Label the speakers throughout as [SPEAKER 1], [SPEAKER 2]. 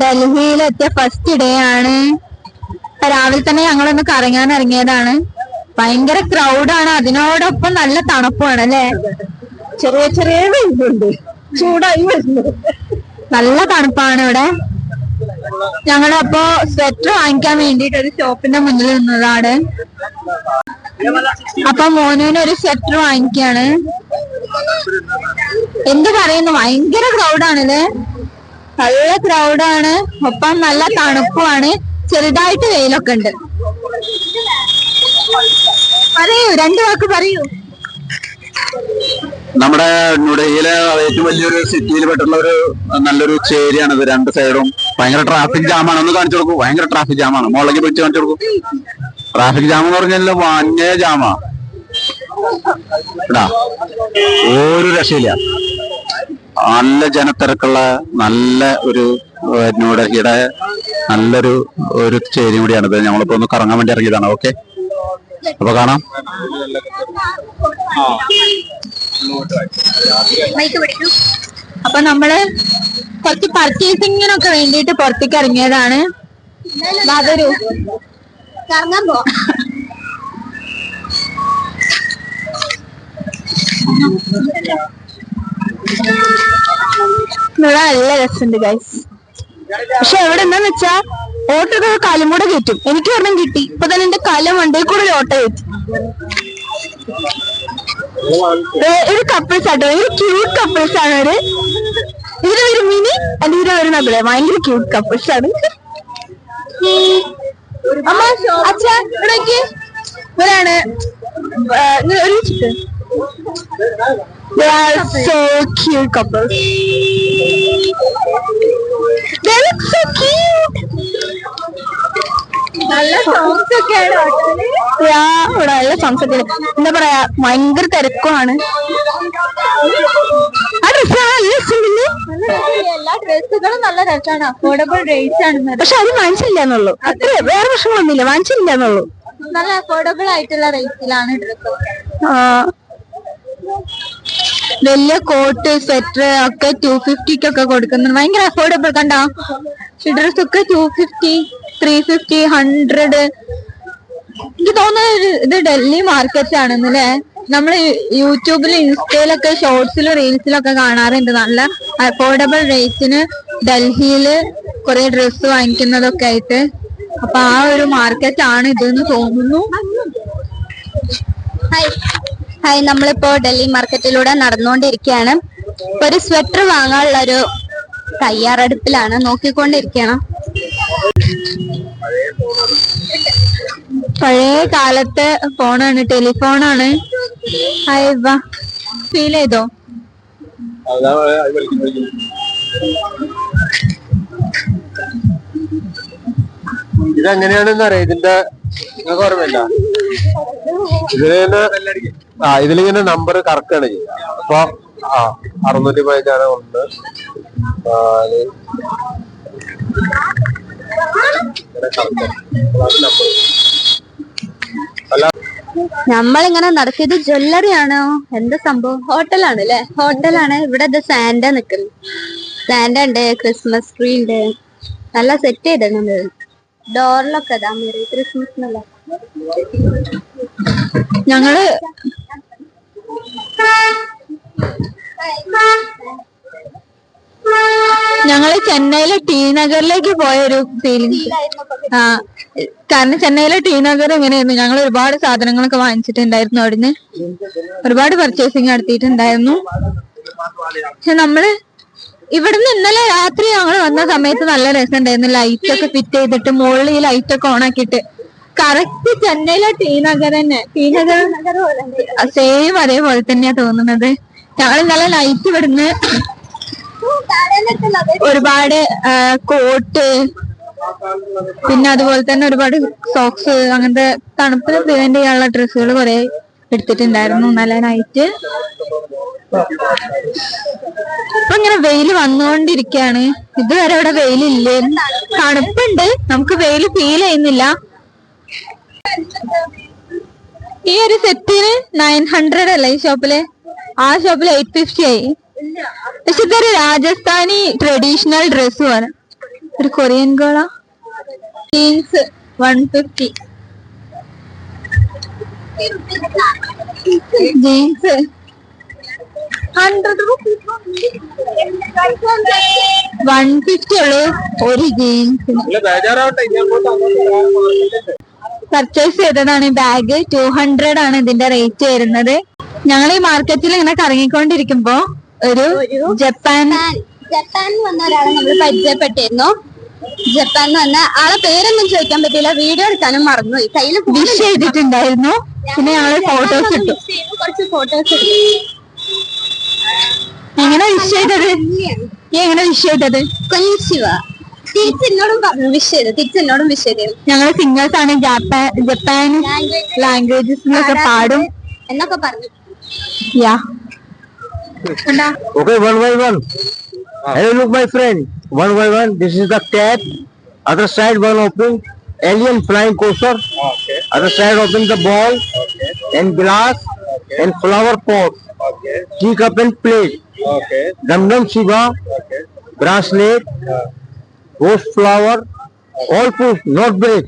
[SPEAKER 1] ഡൽഹിയിലെത്തിയ first day ആണ്. രാവിലെ തന്നെ ഞങ്ങളൊന്ന് കറങ്ങാൻ ഇറങ്ങിയതാണ്. ഭയങ്കര ക്രൗഡാണ്, അതിനോടൊപ്പം നല്ല തണുപ്പാണ് അല്ലെ.
[SPEAKER 2] ചെറിയ ചെറിയ വെയിലുണ്ട്, ചൂടായി വരുന്നു.
[SPEAKER 1] നല്ല തണുപ്പാണ് ഇവിടെ. ഞങ്ങളപ്പോ സ്വെറ്റർ വാങ്ങിക്കാൻ വേണ്ടിട്ട് ഒരു ഷോപ്പിന്റെ മുന്നിൽ നിന്നതാണ്. അപ്പൊ മോനുവിന് ഒരു സ്വെറ്റർ വാങ്ങിക്കാണ്. എന്ത് പറയുന്നു, ഭയങ്കര ക്രൗഡാണല്ലേ. നല്ല ക്രൗഡാണ്, ഒപ്പം നല്ല തണുപ്പുമാണ്. ചെറുതായിട്ട് വെയിലൊക്കെ ഉണ്ട്. പറയൂ, രണ്ടു വാക്ക് പറയൂ.
[SPEAKER 3] നമ്മുടെ ന്യൂഡൽഹിയിലെ ഏറ്റവും വലിയൊരു സിറ്റിയിൽ പെട്ടുള്ള ഒരു നല്ലൊരു ചേരിയാണിത്. രണ്ട് സൈഡും ഭയങ്കര ട്രാഫിക് ജാമാണ്. ഒന്ന് കാണിച്ചു കൊടുക്കൂ. ഭയങ്കര ട്രാഫിക് ജാമാണ്. മുകളിലേക്ക് പിടിച്ച് കാണിച്ചു കൊടുക്കൂ. ട്രാഫിക് ജാം എന്ന് പറഞ്ഞാൽ വന്യ ജാമാ ഇടാ, ഒരു രക്ഷയില്ല. നല്ല ജനത്തിരക്കുള്ള നല്ല ഒരു ന്യൂഡൽഹിയുടെ നല്ലൊരു ചേരി കൂടിയാണിത്. ഞങ്ങളിപ്പോ ഒന്ന് കറങ്ങാൻ വേണ്ടി ഇറങ്ങിയതാണ്. ഓക്കെ, അപ്പൊ കാണാം.
[SPEAKER 1] അപ്പൊ നമ്മള് കുറച്ച് പർച്ചേസിങ്ങിനൊക്കെ വേണ്ടിട്ട് പുറത്തേക്ക് ഇറങ്ങിയതാണ്. അതൊരു കറങ്ങാൻ പോ. ഇവിടെ നല്ല രസമുണ്ട് ഗൈസ്. പക്ഷെ എവിടെ എന്താന്ന് വെച്ചാ ഓട്ടൊക്കെ കാലും കൂടെ കയറ്റും. എനിക്ക് ഒരെണ്ണം കിട്ടി. ഇപ്പൊ തന്നെ എന്റെ കാലം വണ്ടിയിൽ കൂടെ ഒരു ഓട്ടോ കയറ്റി. ഒരു കപ്പിൾസ് ആട്ടോ, ഒരു ക്യൂട്ട് കപ്പിൾസ് ആണ്. ഇതിന് ഒരു മിനി അതിന് ഒരു നബിളെ, ഭയങ്കര ക്യൂട്ട് കപ്പിൾസ് ആണ്. അമ്മ അച്ഛാ ഇവിടേക്ക് ഇവരാണ്. ഒരു They are so cute couples. They look so cute. നല്ല സോങ്സ് ഒക്കെയാണ്. ഇവിടെ നല്ല സോങ്സ് ഒക്കെ. എന്താ പറയാ, ഭയങ്കര തിരക്കുമാണ്. ആ ഡ്രസ് എല്ലാ ഡ്രസ്സുകളും നല്ല രസമാണ്. അഫോർഡബിൾ റേറ്റ് ആണ്. പക്ഷെ അത് വാങ്ങിച്ചില്ല എന്നുള്ളൂ. അത്ര വേറെ പ്രശ്നങ്ങളൊന്നുമില്ല, വാങ്ങിച്ചില്ല എന്നുള്ളൂ. നല്ല അഫോർഡബിൾ ആയിട്ടുള്ള റേറ്റിലാണ് ഡ്രസ്. വലിയ കോട്ട് സ്വെറ്റർ ഒക്കെ 250 കൊടുക്കുന്നുണ്ട്. ഭയങ്കര അഫോർഡബിൾ. കണ്ടോ, ഡ്രസ് ഒക്കെ 250, 350, 100. എനിക്ക് തോന്നുന്നത് ഇത് ഡൽഹി മാർക്കറ്റ് ആണെന്നല്ലേ. നമ്മള് യൂട്യൂബിലും ഇൻസ്റ്റയിലൊക്കെ ഷോർട്സിലും റീൽസിലൊക്കെ കാണാറുണ്ട്. നല്ല അഫോർഡബിൾ റേറ്റിന് ഡൽഹിയില് കുറെ ഡ്രസ്സ് വാങ്ങിക്കുന്നതൊക്കെ ആയിട്ട്. അപ്പൊ ആ ഒരു മാർക്കറ്റ് ആണ് ഇതെന്ന് തോന്നുന്നു. ഹായ്, നമ്മളിപ്പോ ഡൽഹി മാർക്കറ്റിലൂടെ നടന്നുകൊണ്ടിരിക്കുകയാണ്. ഒരു സ്വെറ്റർ വാങ്ങാനുള്ള ഒരു തയ്യാറെടുപ്പിലാണ്, നോക്കിക്കൊണ്ടിരിക്കണം. പഴയ കാലത്തെ ഫോണാണ്, ടെലിഫോണാണ്. ഹായ്, വാ, ഫീൽ ചെയ്തോ?
[SPEAKER 3] ഇതെങ്ങനെയാണെന്ന് അറിയാം. ഇതിന്റെ ഓർമ്മയില്ല. ഇതിലിങ്ങനെ നമ്പർ കറക്റ്റാണ് ചെയ്യുക. അപ്പൊ 615 ഉണ്ട്.
[SPEAKER 1] നമ്മളിങ്ങനെ നടക്കിയത് ജ്വല്ലറി ആണോ എന്താ സംഭവം? ഹോട്ടലാണ് അല്ലെ, ഹോട്ടലാണ്. ഇവിടെ സാന്റ നിക്കുന്നു. സാന്റ ഉണ്ട്, ക്രിസ്മസ് ട്രീ ഉണ്ട്. നല്ല സെറ്റ് ചെയ്തിട്ടുണ്ട്. ഡോറിലൊക്കെ ഇതാ മെറി ക്രിസ്മസ് എന്നല്ല. ഞങ്ങള് ചെന്നൈയിലെ ടി നഗറിലേക്ക് പോയൊരു ഫീലിംഗ്. കാരണം ചെന്നൈയിലെ ടി നഗർ എങ്ങനെയായിരുന്നു, ഞങ്ങൾ ഒരുപാട് സാധനങ്ങളൊക്കെ വാങ്ങിച്ചിട്ടുണ്ടായിരുന്നു. അവിടുന്ന് ഒരുപാട് പർച്ചേസിങ് നടത്തിയിട്ടുണ്ടായിരുന്നു. പക്ഷെ നമ്മള് ഇവിടുന്ന് ഇന്നലെ രാത്രി ഞങ്ങൾ വന്ന സമയത്ത് നല്ല രസമുണ്ടായിരുന്നു. ലൈറ്റ് ഒക്കെ ഫിറ്റ് ചെയ്തിട്ട് മുകളിൽ ഈ ലൈറ്റ് ഒക്കെ ഓൺ ആക്കിയിട്ട് കറക്റ്റ് ചെന്നൈയിലെ ടി നഗർ തന്നെ. ടി നഗർ സെയിം അതേപോലെ തന്നെയാ തോന്നുന്നത്. ഞങ്ങൾ ഇന്നലെ ലൈറ്റ് ഇവിടുന്ന് ഒരുപാട് കോട്ട്, പിന്നെ അതുപോലെ തന്നെ ഒരുപാട് സോക്സ്, അങ്ങനത്തെ തണുപ്പിന് പ്രിവെന്റ് ചെയ്യാനുള്ള ഡ്രസ്സുകൾ കുറെ എടുത്തിട്ടുണ്ടായിരുന്നു ഇന്നലെ നൈറ്റ്. ഇപ്പൊ ഇങ്ങനെ വെയിൽ വന്നുകൊണ്ടിരിക്കുകയാണ്. ഇതുവരെ ഇവിടെ വെയിലില്ലേ, തണുപ്പുണ്ട്, നമുക്ക് വെയിൽ ഫീൽ ചെയ്യുന്നില്ല. ഈ ഒരു സെറ്റിന് 900 അല്ല ഈ ഷോപ്പില്. ആ ഷോപ്പിൽ 850 ആയി. പക്ഷെ ഇതൊരു രാജസ്ഥാനി ട്രഡീഷണൽ ഡ്രസ്സുമാണ്. ഒരു കൊറിയൻ ഗോള ജീൻസ് 150 ജീൻസ് 100 150 ഉള്ളു ഒരു ജീൻസിന്. പർച്ചേസ് ചെയ്തതാണ് ബാഗ്. 200 ആണ് ഇതിന്റെ റേറ്റ് വരുന്നത്. ഞങ്ങൾ ഈ മാർക്കറ്റിൽ ഇങ്ങനെ കറങ്ങിക്കൊണ്ടിരിക്കുമ്പോ ഒരു ജപ്പാനിൽ വന്ന ഒരാളെ നമ്മൾ പരിചയപ്പെട്ടിരുന്നു. ജപ്പാനിൽ വന്ന ആളെ പേരൊന്നും ചോദിക്കാൻ പറ്റില്ല, വീഡിയോ എടുക്കാനും മറന്നുപോയി. കയ്യിൽ വിഷ് ചെയ്തിട്ടുണ്ടായിരുന്നു. പിന്നെ ഞങ്ങള് ഫോട്ടോസ് ഇട്ടു, കുറച്ച് ഫോട്ടോസ് ഇട്ടു. എങ്ങനെ വിഷ് ചെയ്തത്? നീ എങ്ങനെ വിഷ് ചെയ്തത്? കൊഞ്ചിവ തിരിച്ചെന്നോടും പറഞ്ഞു വിഷ് ചെയ്ത്, തിരിച്ചെന്നോടും വിഷ് ചെയ്തു. ഞങ്ങള് സിംഗേഴ്സ് ആണ്, ജപ്പാനീസ് ലാംഗ്വേജസിലൊക്കെ പാടും എന്നൊക്കെ പറഞ്ഞു.
[SPEAKER 4] Okay, one by one. Hello, look, my friend. One by one. This is the cat. Other side, one open. Alien flying coaster. Okay. Other side, open the ball. Okay. And glass. Okay. And flower pot. Okay. Teacup and plate. Okay. Dum Shiva. Okay. Bracelet. Rose flower. All food, not bread.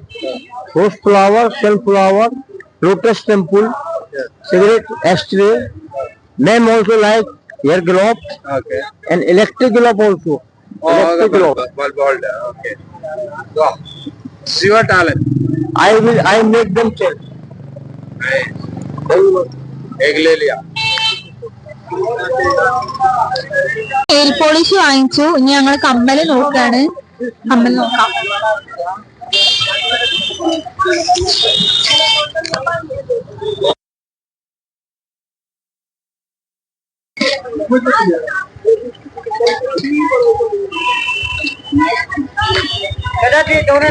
[SPEAKER 4] Rose flower, sunflower, lotus temple. Cigarette ashtray. Name also like hair glove. Okay. And electric glove also. Electric glove. Okay. So, see your talent. I make them change. Egg le liya.
[SPEAKER 1] Nail polish വാങ്ങിച്ചു. ഇനി ഞങ്ങൾ കമ്മല് നോക്കാണ്. കമ്മൽ നോക്കാം.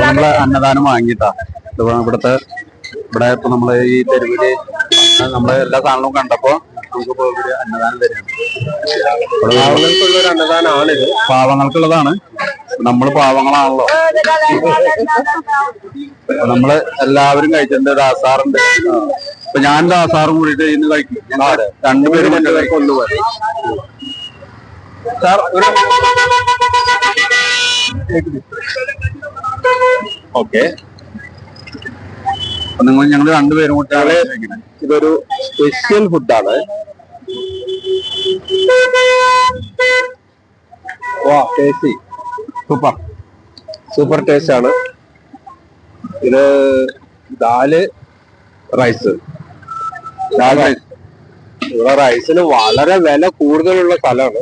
[SPEAKER 3] നമ്മള് അന്നദാനം വാങ്ങിട്ടാ. ഇവിടെ ഇപ്പൊ നമ്മള് ഈ തെരുവില് നമ്മള് എല്ലാ സാധനവും കണ്ടപ്പോ നമുക്ക് ഇപ്പൊ ഇവര് അന്നദാനം തരാണ്. പാവങ്ങൾക്കുള്ളൊരു അന്നദാനമാണിത്. പാവങ്ങൾക്കുള്ളതാണ്. നമ്മള് പാവങ്ങളാണല്ലോ. നമ്മള് എല്ലാവരും കഴിച്ചിട്ടുണ്ട്. ഒരു ആസാറുണ്ട്. ഇപ്പൊ ഞാൻ ആസാറും കൂടിയിട്ട് ഇന്ന് കഴിക്കും. രണ്ടുപേരും കൊണ്ടുപോയി. Sir okay. അപ്പൊ നിങ്ങൾ ഞങ്ങൾ രണ്ടുപേരും കൂട്ടിയാണ്. ഇതൊരു സ്പെഷ്യൽ ഫുഡാണ്. ടേസ്റ്റി, സൂപ്പർ സൂപ്പർ ടേസ്റ്റ് ആണ്. ഇത് ദാല് റൈസ്. ഇവിടെ റൈസിന് വളരെ വില കൂടുതലുള്ള സ്ഥലമാണ്.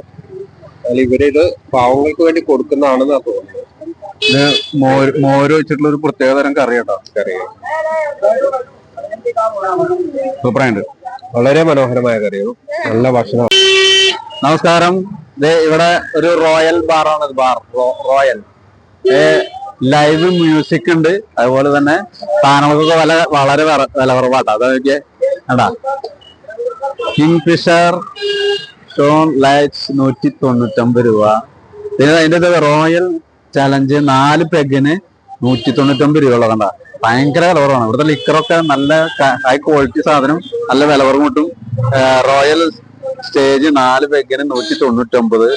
[SPEAKER 3] അതിൽ ഇവരിത് പാവങ്ങൾക്ക് വേണ്ടി കൊടുക്കുന്നതാണെന്നാ തോന്നുന്നത്. ഇത് മോര് വെച്ചിട്ടുള്ള ഒരു പ്രത്യേകതരം കറിയാട്ടോ. കറി സൂപ്പറായിട്ട്, വളരെ മനോഹരമായ കറിയാണ്. നല്ല ഭക്ഷണം. നമസ്കാരം. ഇവിടെ ഒരു റോയൽ ബാറാണ്. Bar royal. ലൈവ് മ്യൂസിക് ഉണ്ട്. അതുപോലെ തന്നെ സാധനങ്ങൾക്കൊക്കെ വളരെ വില കുറവാട്ടോ. അതൊക്കെ എടാ കിങ് ഫിഷർ സ്റ്റോൺ ലൈറ്റ്സ് 199 രൂപ. പിന്നെ അതിന്റെ റോയൽ ചലഞ്ച് 4 പെഗിന് 199 രൂപ ഉള്ള. കണ്ട ഭയങ്കര വില കുറവാണ്. ഇവിടുത്തെ ലിക്കറൊക്കെ നല്ല ഹൈ ക്വാളിറ്റി സാധനം, നല്ല വില കുറവ് കിട്ടും. Royal stage 4 പെഗിന് 199.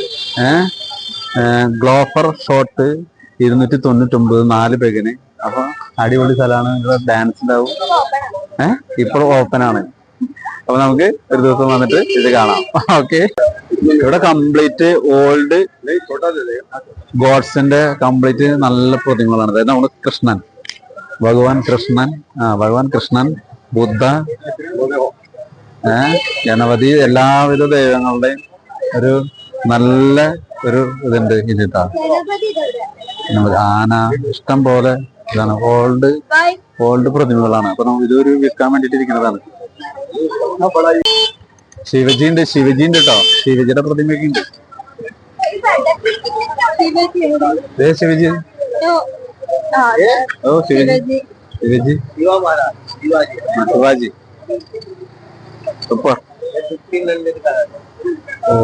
[SPEAKER 3] ഗ്ലോഫർ ഷോട്ട് 299 4 പെഗിന്. അപ്പൊ അടിപൊളി സ്ഥലമാണ്. ഇവിടെ ഡാൻസ് ഉണ്ടാവും. ഇപ്പോൾ ഓപ്പൺ ആണ്. അപ്പൊ നമുക്ക് ഒരു ദിവസം വന്നിട്ട് ഇത് കാണാം. ഓക്കെ. ഇവിടെ കംപ്ലീറ്റ് ഓൾഡ് ഗോഡ്സിന്റെ കംപ്ലീറ്റ് നല്ല പ്രതിമകളാണ്. അതായത് നമ്മുടെ കൃഷ്ണൻ, ഭഗവാൻ കൃഷ്ണൻ, ബുദ്ധ, ഗണപതി, എല്ലാവിധ ദൈവങ്ങളുടെയും ഒരു നല്ല ഒരു ഇതുണ്ട് ഇതിട്ടാ. ആന, ഇഷ്ടം പോലെ ഇതാണ്. ഓൾഡ് പ്രതിമകളാണ്. അപ്പൊ ഇതൊരു വിൽക്കാൻ വേണ്ടിട്ട് ഇരിക്കുന്നതാണ്. ശിവജി ഉണ്ട് കേട്ടോ. ശിവജിയുടെ പ്രതിമയൊക്കെ ഉണ്ട്. ശിവജി ഓ ശിവജി ശിവാജി സൂപ്പർ. ഓ